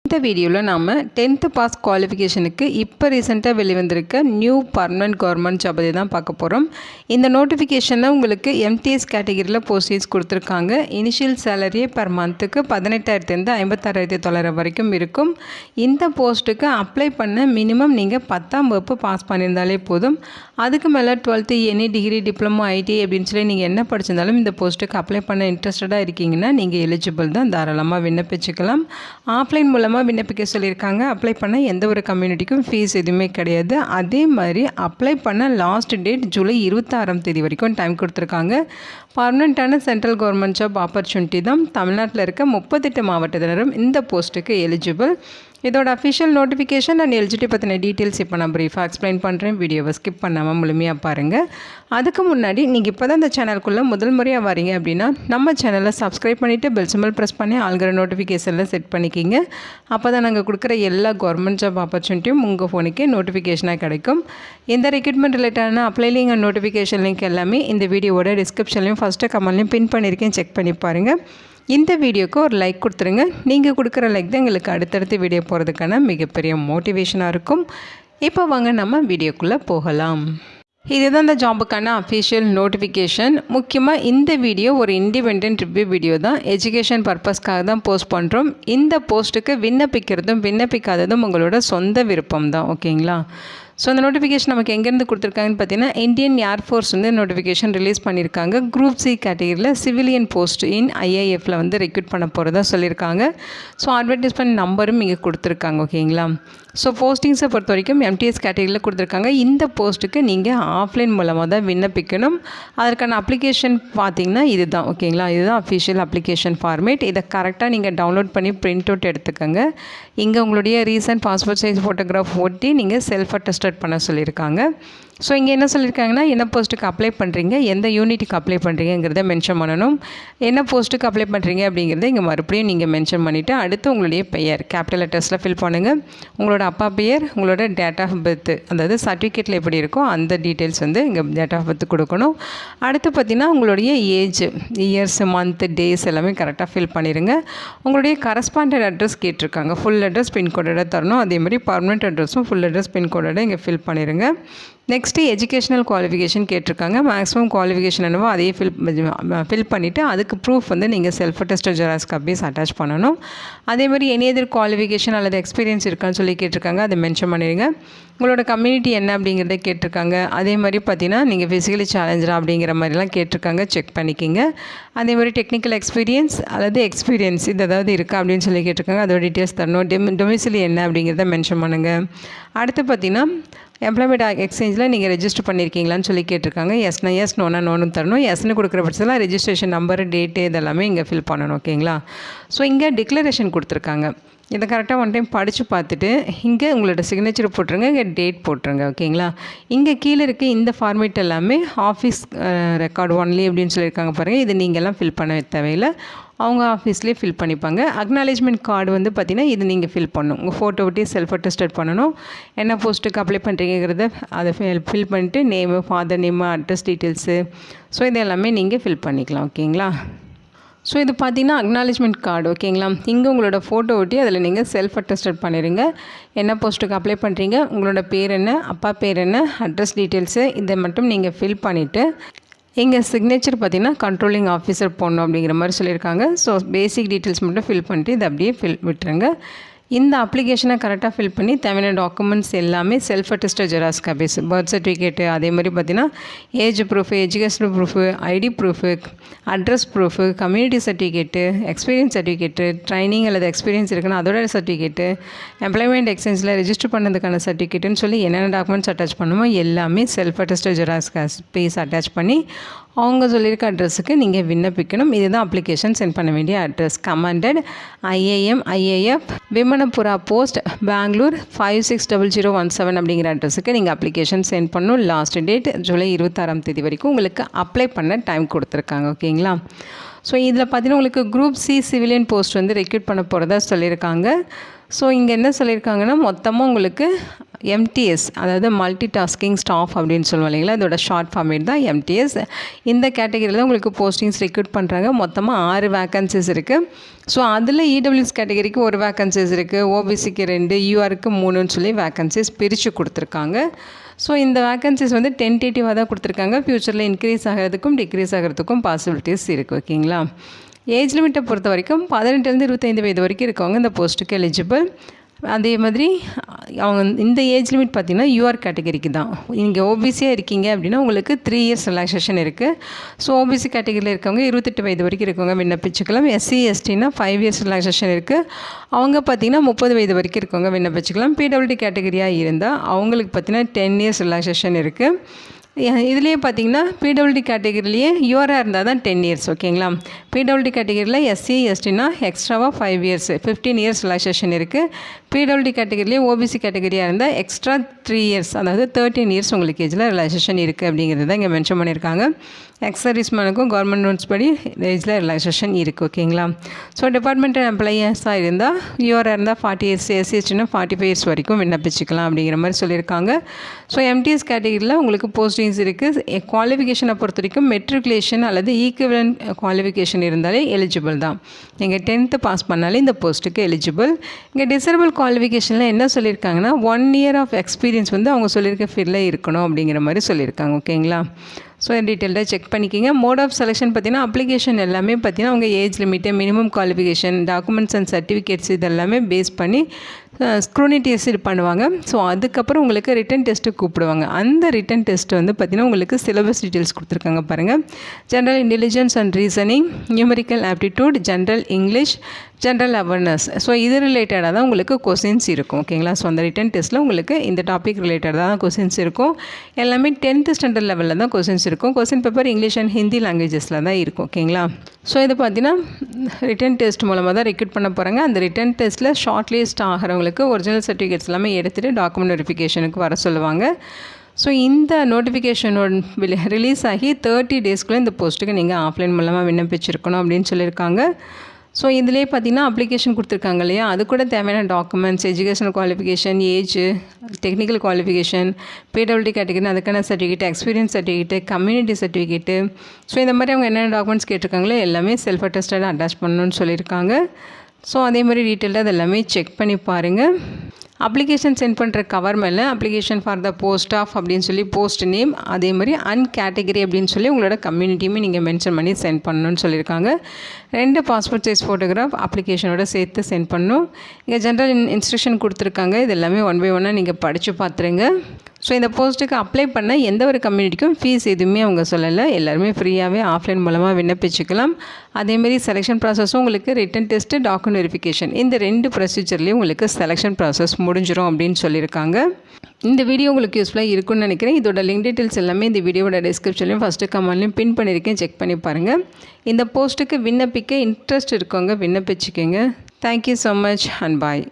இந்த வீடியோவில் நாம் 10th பாஸ் குவாலிஃபிகேஷனுக்கு இப்போ ரீசெண்டாக வெளிவந்திருக்க நியூ பர்மனன்ட் கவர்மெண்ட் ஜாப் பற்றி தான் பார்க்க போகிறோம். இந்த நோட்டிஃபிகேஷனில் உங்களுக்கு எம்டிஎஸ் கேட்டகரியில் போஸ்டிங்ஸ் கொடுத்துருக்காங்க. இனிஷியல் சேலரியே பர் மந்த்துக்கு 18,000 56,900 வரைக்கும் இருக்கும். இந்த போஸ்ட்டுக்கு அப்ளை பண்ண மினிமம் நீங்கள் 10ஆம் வகுப்பு பாஸ் பண்ணியிருந்தாலே போதும். அதுக்கு மேலே 12th any degree diploma ITI அப்படின்னு சொல்லி நீங்கள் என்ன படிச்சிருந்தாலும் இந்த போஸ்ட்டுக்கு அப்ளை பண்ண இன்ட்ரெஸ்டடாக இருக்கீங்கன்னா நீங்கள் எலிஜிபிள் தான், தாராளமாக விண்ணப்பிச்சுக்கலாம். ஆஃப்லைன் மூலமாக விண்ணப்பிக்க சொல்லியிருக்காங்க. அப்ளை பண்ண எந்த ஒரு கம்யூனிட்டிக்கும் ஃபீஸ் எதுவுமே கிடையாது. அதே மாதிரி அப்ளை பண்ண லாஸ்ட் டேட் ஜூலை 26ஆம் தேதி வரைக்கும் டைம் கொடுத்துருக்காங்க. பர்மனெண்ட்டான சென்ட்ரல் கவர்மெண்ட் ஜாப் ஆப்பர்ச்சுனிட்டி தான். தமிழ்நாட்டில் இருக்க 38 மாவட்டத்தினரும் இந்த போஸ்ட்டுக்கு எலிஜிபிள். இதோட அஃபிஷியல் நோட்டிஃபிகேஷன் அண்ட் எலிஜிபிலிட்டி பற்றின டீட்டெயில்ஸ் இப்போ நான் ப்ரீஃபாக எக்ஸ்பிளைன் பண்ணுறேன். வீடியோவை ஸ்கிப் பண்ணாமல் முழுமையாக பாருங்கள். அதுக்கு முன்னாடி நீங்கள் இப்போ தான் இந்த சேனலுக்குள்ளே முதல் முறையாக வரீங்க அப்படின்னா நம்ம சேனலை சப்ஸ்கிரைப் பண்ணிவிட்டு பெல் சிம்பல் ப்ரெஸ் பண்ணி ஆல்கிற நோட்டிஃபிகேஷனில் செட் பண்ணிக்கிங்க. அப்போ தான் நாங்கள் கொடுக்குற எல்லா கவர்மெண்ட் ஜாப் ஆப்பர்ச்சுனிட்டியும் உங்கள் ஃபோனுக்கே நோட்டிஃபிகேஷனாக கிடைக்கும். இந்த ரெக்ரூட்மெண்ட் ரிலேட்டடான apply link and notification link எல்லாமே இந்த வீடியோவோட டிஸ்கிரிப்ஷன்லையும் ஃபஸ்ட்டு கமெண்ட்லையும் பின் பண்ணியிருக்கேன், செக் பண்ணி பாருங்கள். இந்த வீடியோக்கு ஒரு லைக் கொடுத்துருங்க. நீங்கள் கொடுக்குற லைக் தான் எங்களுக்கு அடுத்தடுத்து வீடியோ போகிறதுக்கான மிகப்பெரிய மோட்டிவேஷனாக இருக்கும். இப்போ வாங்க நம்ம வீடியோக்குள்ளே போகலாம். இதுதான் இந்த ஜாபுக்கான அஃபிஷியல் நோட்டிஃபிகேஷன். முக்கியமாக இந்த வீடியோ ஒரு இண்டிபெண்டன்ட் ரிவ்யூ வீடியோ தான், எஜுகேஷன் பர்பஸ்க்காக தான் போஸ்ட் பண்ணுறோம். இந்த போஸ்ட்டுக்கு விண்ணப்பிக்கிறதும் விண்ணப்பிக்காததும் உங்களோட சொந்த விருப்பம் தான், ஓகேங்களா? ஸோ அந்த நோட்டிஃபிகேஷன் நமக்கு எங்கேருந்து கொடுத்துருக்காங்கன்னு பார்த்தீங்கன்னா இந்தியன் ஏர்ஃபோர்ஸ் வந்து நோட்டிஃபிகேஷன் ரிலீஸ் பண்ணியிருக்காங்க. குரூப் சி கேட்டகரியில் சிவிலியன் போஸ்ட் இன் ஐஏஎஃப்பில் வந்து ரெக்ரூட் பண்ண போகிறதா சொல்லியிருக்காங்க. ஸோ அட்வர்டைஸ்மெண்ட் நம்பரும் இங்கே கொடுத்துருக்காங்க, ஓகேங்களா? ஸோ போஸ்டிங்ஸை பொறுத்த வரைக்கும் எம்டிஎஸ் கேட்டகரியில் கொடுத்துருக்காங்க. இந்த போஸ்ட்டுக்கு நீங்கள் ஆஃப்லைன் மூலமாக தான் விண்ணப்பிக்கணும். அதற்கான அப்ளிகேஷன் பார்த்தீங்கன்னா இதுதான், ஓகேங்களா? இதுதான் அஃபிஷியல் அப்ளிகேஷன் ஃபார்மேட். இதை கரெக்டாக நீங்கள் டவுன்லோட் பண்ணி பிரிண்ட் அவுட் எடுத்துக்கோங்க. இங்கே உங்களுடைய ரீசன்ட் பாஸ்போர்ட் சைஸ் ஃபோட்டோகிராஃப் ஒட்டி நீங்கள் செல்ஃப் அட்டஸ்டட் பண்ண சொல்லியிருக்காங்க. ஸோ இங்கே என்ன சொல்லியிருக்காங்கன்னா என்ன போஸ்ட்டுக்கு அப்ளை பண்ணுறீங்க, எந்த யூனிட்டுக்கு அப்ளை பண்ணுறீங்கிறத மென்ஷன் பண்ணணும். என்ன போஸ்ட்டுக்கு அப்ளை பண்ணுறீங்க அப்படிங்கிறத இங்கே மறுபடியும் நீங்கள் மென்ஷன் பண்ணிவிட்டு அடுத்து உங்களுடைய பெயர் கேபிட்டல் லெட்டர்ஸில் ஃபில் பண்ணுங்கள். உங்களோட அப்பா பெயர், உங்களோட டேட் ஆஃப் பர்த், அதாவது சர்டிஃபிகேட்டில் எப்படி இருக்கோ அந்த டீட்டெயில்ஸ் வந்து இங்கே டேட் ஆஃப் பர்த் கொடுக்கணும். அடுத்து பார்த்திங்கன்னா உங்களுடைய ஏஜ், இயர்ஸ், மந்த், டேஸ் எல்லாமே கரெக்டாக ஃபில் பண்ணிடுங்க. உங்களுடைய கரஸ்பாண்டட் அட்ரஸ் கேட்டிருக்காங்க. ஃபுல் அட்ரஸ் பின்கோடோட தரணும். அதே மாதிரி பர்மனெண்ட் அட்ரஸும் ஃபுல் அட்ரஸ் பின்கோடோட இங்கே ஃபில் பண்ணிடுங்க. நெக்ஸ்ட்டு எஜுகேஷனல் குவாலிஃபிகேஷன் கேட்டிருக்காங்க. மேக்ஸிமம் குவாலிஃபிகேஷன் என்னவோ அதையே ஃபில் பண்ணிவிட்டு அதுக்கு ப்ரூஃப் வந்து நீங்கள் self attested xerox copies attach பண்ணணும். அதேமாதிரி எனி எதர் குவாலிஃபிகேஷன் அல்லது எக்ஸ்பீரியன்ஸ் இருக்கான்னு சொல்லி கேட்டிருக்காங்க, அதை மென்ஷன் பண்ணிடுங்க. உங்களோட கம்யூனிட்டி என்ன அப்படிங்கிறத கேட்டிருக்காங்க. அதே மாதிரி பார்த்தீங்கன்னா நீங்கள் ஃபிசிக்கலி சேலஞ்சரா அப்படிங்கிற மாதிரிலாம் கேட்டிருக்காங்க, செக் பண்ணிக்கிங்க. அதே மாதிரி டெக்னிக்கல் எக்ஸ்பீரியன்ஸ் அல்லது எக்ஸ்பீரியன்ஸ் இது ஏதாவது இருக்கா அப்படின்னு சொல்லி கேட்டிருக்காங்க, அதோட டீட்டெயில்ஸ் தரணும். டொமிசிலி என்ன அப்படிங்கிறத மென்ஷன் பண்ணுங்கள். அடுத்து பார்த்தீங்கன்னா எம்ப்ளாய்மெண்ட் எக்ஸ்சேஞ்சில் நீங்கள் ரெஜிஸ்டர் பண்ணியிருக்கீங்களான்னு சொல்லி கேட்டிருக்காங்க. எஸ்னா எஸ், நோனா நோன்னு தரணும். எஸ்ன்னு கொடுக்குற பட்சத்தில் ரெஜிஸ்ட்ரேஷன் நம்பரு, டேட்டு இதெல்லாமே இங்கே ஃபில் பண்ணணும், ஓகேங்களா? ஸோ இங்கே டிக்ளரேஷன் கொடுத்துருக்காங்க. இதை கரெக்டாக ஒன் டைம் படித்து பார்த்துட்டு இங்கே உங்களோட சிக்னேச்சர் போட்டுருங்க, இங்கே டேட் போட்டுருங்க, ஓகேங்களா? இங்கே கீழே இருக்க இந்த ஃபார்மேட் எல்லாமே ஆஃபீஸ் ரெக்கார்டு ஒன்லி அப்படின்னு சொல்லியிருக்காங்க பாருங்கள். இது நீங்கள்லாம் ஃபில் பண்ண தேவையில்லை, அவங்க ஆஃபீஸ்லேயே ஃபில் பண்ணிப்பாங்க. அக்னாலேஜ்மெண்ட் கார்டு வந்து பார்த்திங்கன்னா இது நீங்கள் ஃபில் பண்ணணும். உங்கள் ஃபோட்டோ ஒட்டி செல்ஃப் அட்டஸ்டட் பண்ணணும். என்ன போஸ்ட்டுக்கு அப்ளை பண்ணுறீங்கிறத அதை ஃபில் பண்ணிவிட்டு name, father name, address details, so இது எல்லாமே நீங்கள் ஃபில் பண்ணிக்கலாம், ஓகேங்களா? ஸோ இது பார்த்திங்கன்னா அக்னாலேஜ்மெண்ட் கார்டு, ஓகேங்களா? இங்கே உங்களோட ஃபோட்டோ ஒட்டி அதில் நீங்கள் செல்ஃப் அட்டஸ்டட் பண்ணிடுங்க. என்ன போஸ்ட்டுக்கு அப்ளை பண்ணுறீங்க, உங்களோட பேர் என்ன, அப்பா பேர் என்ன, அட்ரஸ் டீட்டெயில்ஸு இதை மட்டும் நீங்கள் ஃபில் பண்ணிவிட்டு இங்கே சிக்னேச்சர் பார்த்திங்கன்னா கண்ட்ரோலிங் ஆஃபீஸர் போடணும் அப்படிங்கிற மாதிரி சொல்லியிருக்காங்க. ஸோ பேசிக் டீட்டெயில்ஸ் மட்டும் ஃபில் பண்ணிட்டு இதை அப்படியே விட்டுருங்க. இந்த அப்ளிகேஷனை கரெக்டாக ஃபில் பண்ணி தேவையான டாக்குமெண்ட்ஸ் எல்லாமே self attested xerox copies, birth certificate, அதே மாதிரி பார்த்திங்கன்னா age proof, educational proof, ID proof, address proof, community certificate, experience certificate, training அல்லது எக்ஸ்பீரியன்ஸ் இருக்குன்னா அதோட சர்டிஃபிகேட்டு, எம்ப்ளாய்மெண்ட் எக்ஸ்சேஞ்சில் ரெஜிஸ்டர் பண்ணதுக்கான சர்டிஃபிகேட்டுன்னு சொல்லி என்னென்ன டாக்குமெண்ட்ஸ் அட்டாச் பண்ணுமோ எல்லாமே self attested xerox copies attach பண்ணி அவங்க சொல்லியிருக்க அட்ரஸுக்கு நீங்கள் விண்ணப்பிக்கணும். இதுதான் அப்ளிகேஷன் சென்ட் பண்ண வேண்டிய address. Commandant IAF Vimanapura post, Bangalore 560017 அப்படிங்கிற அட்ரஸுக்கு நீங்கள் அப்ளிகேஷன் சென்ட் பண்ணணும். லாஸ்ட் டேட் ஜூலை 26ஆம் தேதி வரைக்கும் உங்களுக்கு அப்ளை பண்ண டைம் கொடுத்துருக்காங்க, ஓகேங்களா? ஸோ இதில் பார்த்தீங்கன்னா உங்களுக்கு குரூப் சி சிவிலியன் போஸ்ட் வந்து ரெக்ரூட் பண்ண போகிறதா சொல்லியிருக்காங்க. ஸோ இங்கே என்ன சொல்லியிருக்காங்கன்னா மொத்தமாக உங்களுக்கு MTS அதாவது மல்டி டாஸ்கிங் ஸ்டாஃப் அப்படின்னு சொல்லுவோம் இல்லைங்களா, இதோட ஷார்ட் ஃபார்மேட் தான் MTS. இந்த கேட்டகரியில் தான் உங்களுக்கு போஸ்டிங்ஸ் ரெக்ரூட் பண்ணுறாங்க. மொத்தமாக 6 வேக்கன்சிஸ் இருக்குது. ஸோ அதில் EWS கேட்டகரிக்கு 1 வேக்கன்சிஸ் இருக்குது, OBCக்கு 2, URக்கு 3ன்னு சொல்லி வேக்கன்சிஸ் பிரித்து கொடுத்துருக்காங்க. ஸோ இந்த வேக்கன்சிஸ் வந்து டென்டேட்டிவாக தான் கொடுத்துருக்காங்க. ஃப்யூச்சரில் இன்க்ரீஸ் ஆகிறதுக்கும் டிக்ரீஸ் ஆகிறதுக்கும் பாசிபிலிட்டிஸ் இருக்குது. ஓகேங்களா. ஏஜ் லிமிட்டை பொறுத்த வரைக்கும் 18 to 25 வயது வரைக்கும் இருக்கவங்க இந்த போஸ்ட்டுக்கு எலிஜிபிள். அதே மாதிரி அவங்க இந்த ஏஜ் லிமிட் பார்த்திங்கன்னா UR கேட்டகரிக்கு தான். நீங்கள் ஓபிசியாக இருக்கீங்க அப்படின்னா உங்களுக்கு 3 years ரிலாக்ஸேஷன் இருக்குது. ஸோ ஓபிசி கேட்டகரியில் இருக்கவங்க 28 வயது வரைக்கும் இருக்கவங்க விண்ணப்பிச்சுக்கலாம். SC STனா 5 years ரிலாக்ஸேஷன் இருக்குது. அவங்க பார்த்திங்கன்னா 30 வயது வரைக்கும் இருக்கவங்க விண்ணப்பிச்சுக்கலாம். PWD கேட்டகரியாக இருந்தால் அவங்களுக்கு பார்த்திங்கன்னா 10 years ரிலாக்ஸேஷன் இருக்குது. இதுலேயே பார்த்தீங்கன்னா PWD கேட்டகரிலேயே யூஆராக இருந்தால் தான் 10 years. ஓகேங்களா. PWD கேட்டகரியில் SC STனா எக்ஸ்ட்ராவாக 5 years 15 years ரிலாக்ஸேஷன் இருக்குது. PWD கேட்டகரிலேயே OBC கேட்டகரியாக இருந்தால் எக்ஸ்ட்ரா 3 years அதாவது 13 years உங்களுக்கு ஏஜில் ரிலாக்ஸேஷன் இருக்குது அப்படிங்கிறது தான் இங்கே மென்ஷன் பண்ணியிருக்காங்க. எக்ஸ் சர்வீஸ்மேனுக்கும் கவர்மெண்ட் ரூல்ஸ் படி ஏஜில் ரிலாக்ஸேஷன் இருக்குது. ஓகேங்களா. ஸோ டிபார்ட்மெண்ட் எம்ப்ளாயீஸாக இருந்தால் யூஆராக இருந்தால் 40 years, SC STனா 45 years வரைக்கும் விண்ணப்பிச்சுக்கலாம் அப்படிங்கிற மாதிரி சொல்லியிருக்காங்க. ஸோ MTS கேட்டகரியில் உங்களுக்கு போஸ்டிங்ஸ் இருக்குது. குவாலிஃபிகேஷனை பொறுத்த வரைக்கும் மெட்ரிகுலேஷன் அல்லது ஈக்குவலன்ட் குவாலிஃபிகேஷன் இருந்தாலே எலிஜிபிள் தான். நீங்கள் 10th பாஸ் பண்ணாலே இந்த போஸ்ட்டுக்கு எலிஜிபிள். இங்கே டிசரபிள் குவாலிஃபிகேஷனில் என்ன சொல்லியிருக்காங்கன்னா 1 year ஆஃப் எக்ஸ்பீரியன்ஸ் வந்து அவங்க சொல்லியிருக்க ஃபீல்டில் இருக்கணும் அப்படிங்கிற மாதிரி சொல்லியிருக்காங்க. ஓகேங்களா. ஸோ டீட்டெயில்டாக செக் பண்ணிக்கிங்க. மோட் ஆஃப் செலெக்ஷன் பார்த்தீங்கன்னா அப்ளிகேஷன் எல்லாமே பார்த்தீங்கன்னா அவங்க age limit, minimum qualification, documents and certificates இதெல்லாமே பேஸ் பண்ணி ஸ்க்ரூனி டெஸ்ட் பண்ணுவாங்க. ஸோ அதுக்கப்புறம் உங்களுக்கு ரிட்டன் டெஸ்ட்டு கூப்பிடுவாங்க. அந்த ரிட்டன் டெஸ்ட் வந்து பார்த்திங்கன்னா உங்களுக்கு சிலபஸ் டீட்டெயில்ஸ் கொடுத்துருக்காங்க பாருங்கள். General intelligence and reasoning, numerical aptitude, general English, general awareness. So இது ரிலேட்டடாக தான் உங்களுக்கு கொஸ்டின்ஸ் இருக்கும். ஓகேங்களா. ஸோ அந்த ரிட்டன் டெஸ்ட்டில் உங்களுக்கு இந்த டாபிக் ரிலேட்டடாக தான் கொஸ்டின்ஸ் இருக்கும். எல்லாமே 10th standard லெவலில் தான் கொஸ்டின்ஸ் இருக்கும். Question paper English and Hindi லாங்குவேஜஸில் தான் இருக்கும். ஓகேங்களா. ஸோ இது பார்த்தீங்கன்னா ரிட்டன் டெஸ்ட் மூலமாக தான் ரெக்ரூட் பண்ண போகிறாங்க. அந்த ரிட்டன் டெஸ்ட்டில் ஷார்ட் லிஸ்ட் ஆகிறவங்களுக்கு ஒரிஜினல் சர்டிஃபிகேட்ஸ் எல்லாமே எடுத்துகிட்டு டாக்குமெண்ட் வெரிஃபிகேஷனுக்கு வர சொல்லுவாங்க. ஸோ இந்த நோட்டிஃபிகேஷனோட ரிலீஸ் ஆகி 30 daysக்குள்ளே இந்த போஸ்ட்டுக்கு நீங்கள் ஆஃப்லைன் மூலமாக விண்ணப்பிச்சிருக்கணும் அப்படின்னு சொல்லியிருக்காங்க. ஸோ இதிலே பார்த்தீங்கன்னா அப்ளிகேஷன் கொடுத்துருக்காங்க இல்லையா, அது கூட தேவையான documents, educational qualification, age, technical qualification, PWD category அதுக்கான certificate, experience certificate, community certificate. So இந்த மாதிரி அவங்க என்னென்ன டாக்குமெண்ட்ஸ் கேட்டிருக்காங்களோ எல்லாமே செல்ஃப் அட்டஸ்டடாக அட்டாச் பண்ணணும்னு சொல்லியிருக்காங்க. ஸோ அதே மாதிரி டீட்டெயிலாக அது எல்லாமே செக் பண்ணி பாருங்கள். அப்ளிகேஷன் சென்ட் பண்ணுற கவர் மேலே application for the post of அப்படின்னு சொல்லி போஸ்ட் நேம், அதே மாதிரி கேட்டகரி அப்படின்னு சொல்லி உங்களோட கம்யூனிட்டியுமே நீங்கள் மென்ஷன் பண்ணி சென்ட் பண்ணணும்னு சொல்லியிருக்காங்க. 2 பாஸ்போர்ட் சைஸ் ஃபோட்டோகிராஃப் அப்ளிகேஷனோட சேர்த்து சென்ட் பண்ணணும். இங்கே ஜென்ரல் இன்ஸ்ட்ரக்ஷன் கொடுத்துருக்காங்க. இது எல்லாமே 1 by 1 நீங்கள் படித்து பார்த்துருங்க. ஸோ இந்த போஸ்ட்டுக்கு அப்ளை பண்ண எந்த ஒரு கம்யூனிட்டிக்கும் ஃபீஸ் எதுவுமே அவங்க சொல்லலை. எல்லாருமே ஃப்ரீயாகவே ஆஃப்லைன் மூலமாக விண்ணப்பிச்சுக்கலாம். அதேமாரி செலெக்ஷன் ப்ராசஸும் உங்களுக்கு ரிட்டன் டெஸ்ட்டு, டாக்குமெண்ட் வெரிஃபிகேஷன் இந்த 2 ப்ரொசீஜர்லேயும் உங்களுக்கு செலெக்ஷன் ப்ராசஸ் முடிஞ்சிடும் அப்படின்னு சொல்லியிருக்காங்க. இந்த வீடியோ உங்களுக்கு யூஸ்ஃபுல்லாக இருக்குன்னு நினைக்கிறேன். இதோட லிங்க் டீட்டெயில்ஸ் எல்லாமே இந்த வீடியோட டிஸ்கிரிப்ஷன்லையும் ஃபஸ்ட்டு கமெண்ட்லையும் பின் பண்ணியிருக்கேன். செக் பண்ணி பாருங்கள். இந்த போஸ்ட்டுக்கு விண்ணப்பிக்க இன்ட்ரெஸ்ட் இருக்கவங்க விண்ணப்பிச்சுக்கோங்க. Thank you so much and bye.